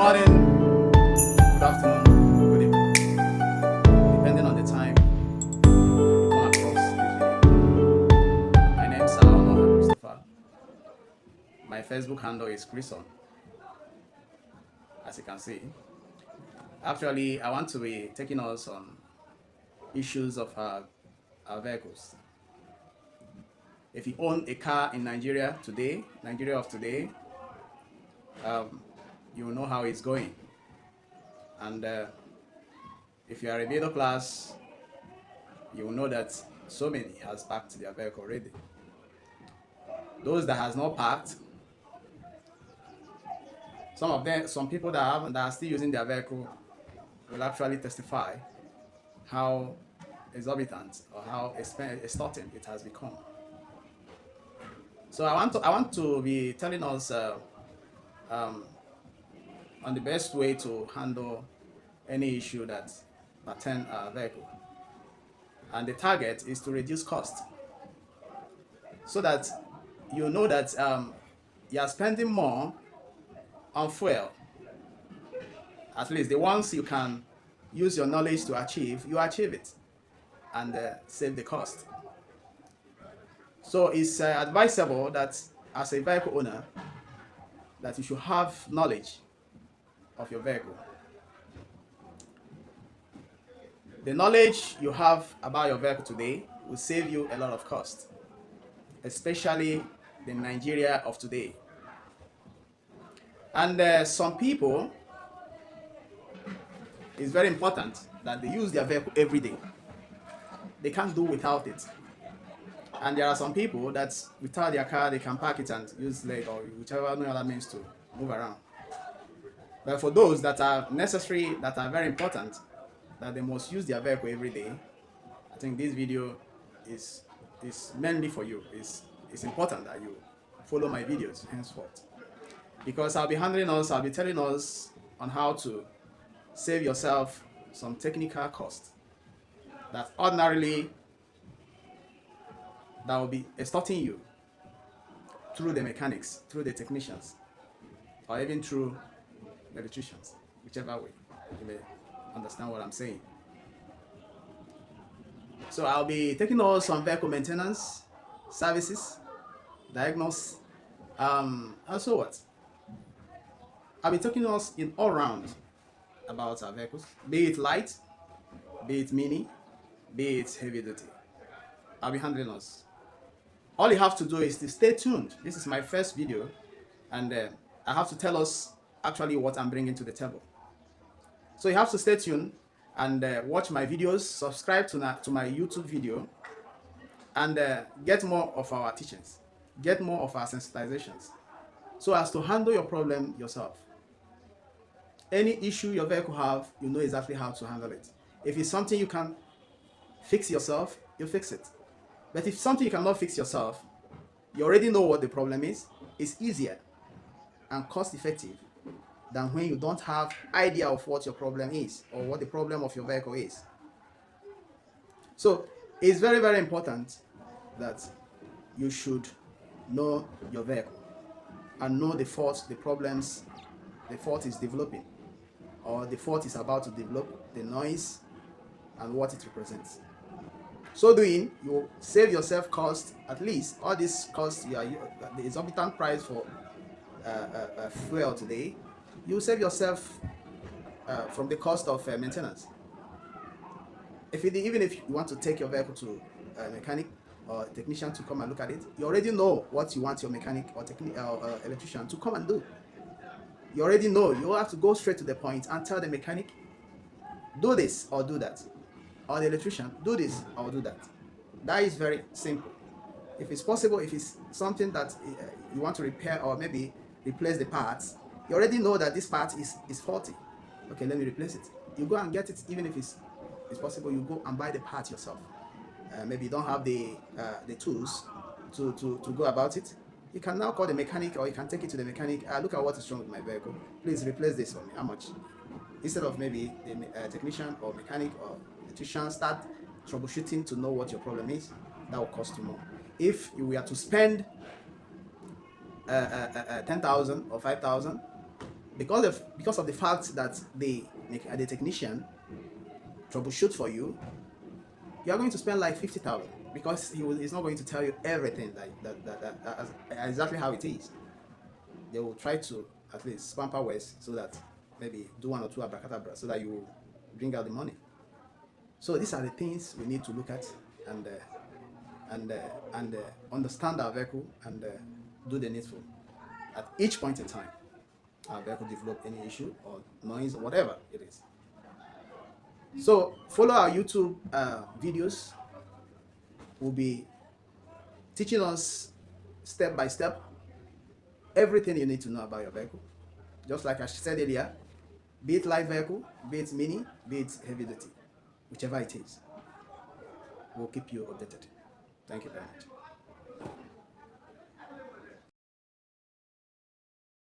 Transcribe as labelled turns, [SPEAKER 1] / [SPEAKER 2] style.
[SPEAKER 1] morning, good afternoon, good evening, depending on the time you come across this video. My name is Christopher. My Facebook handle is Chrison, as you can see. Actually, I want to be taking us on issues of our vehicles. If you own a car in Nigeria of today, you will know how it's going. And if you are a middle class, you will know that so many has parked their vehicle already. Those that has not parked, some people that are still using their vehicle will actually testify how exorbitant or how extorting it has become. So I want to be telling us on the best way to handle any issue that pertain our vehicle, and the target is to reduce cost, so that you know that you are spending more on fuel. At least the ones you can use your knowledge to achieve, you achieve it and save the cost. So it's advisable that as a vehicle owner, that you should have knowledge of your vehicle. The knowledge you have about your vehicle today will save you a lot of cost, especially the Nigeria of today. And some people, it's very important that they use their vehicle every day. They can't do without it. And there are some people that without their car, they can park it and use leg or whichever other means to move around. But for those that are necessary, that are very important, that they must use their vehicle every day, I think this video is mainly for you. It's important that you follow my videos henceforth, because I'll be telling us on how to save yourself some technical cost that ordinarily that will be extorting you through the mechanics, through the technicians, or even through the electricians, whichever way. You may understand what I'm saying. So I'll be taking us on vehicle maintenance, services, diagnosis, and so what. I'll be talking us in all round about our vehicles, be it light, be it mini, be it heavy duty. I'll be handling us. All you have to do is to stay tuned. This is my first video, and I have to tell us actually what I'm bringing to the table. So you have to stay tuned and watch my videos, subscribe to my YouTube video, and get more of our teachings, get more of our sensitizations, so as to handle your problem yourself. Any issue your vehicle have, you know exactly how to handle it. If it's something you can fix yourself, you fix it. But if something you cannot fix yourself, you already know what the problem is. It's easier and cost effective than when you don't have idea of what your problem is or what the problem of your vehicle is. So it's very, very important that you should know your vehicle and know the faults, the problems the fault is developing, or the fault is about to develop, the noise and what it represents. So doing, you save yourself cost, at least all these costs, the exorbitant price for fuel today, you save yourself from the cost of maintenance. Even if you want to take your vehicle to a mechanic or a technician to come and look at it, you already know what you want your mechanic or electrician to come and do. You already know. You have to go straight to the point and tell the mechanic, do this or do that, or the electrician, do this or do that. That is very simple. If it's possible, if it's something that you want to repair or maybe replace the parts, you already know that this part is faulty. Okay, let me replace it. You go and get it. Even if it's possible, you go and buy the part yourself. Maybe you don't have the tools to go about it. You can now call the mechanic, or you can take it to the mechanic. Look at what is wrong with my vehicle. Please replace this for me. How much? Instead of maybe the technician or mechanic or electrician start troubleshooting to know what your problem is, that will cost you more. If you were to spend 10,000 or 5,000, because of the fact that the technician troubleshoot for you, you are going to spend like 50,000 because he's not going to tell you everything exactly how it is. They will try to at least pamper words so that maybe do one or two abracadabra so that you bring out the money. So these are the things we need to look at and understand our vehicle and do the needful at each point in time. Our vehicle develop any issue or noise or whatever it is. So follow our YouTube videos. We'll be teaching us step by step everything you need to know about your vehicle. Just like I said earlier, be it light vehicle, be it mini, be it heavy duty, whichever it is, we'll keep you updated. Thank you very much.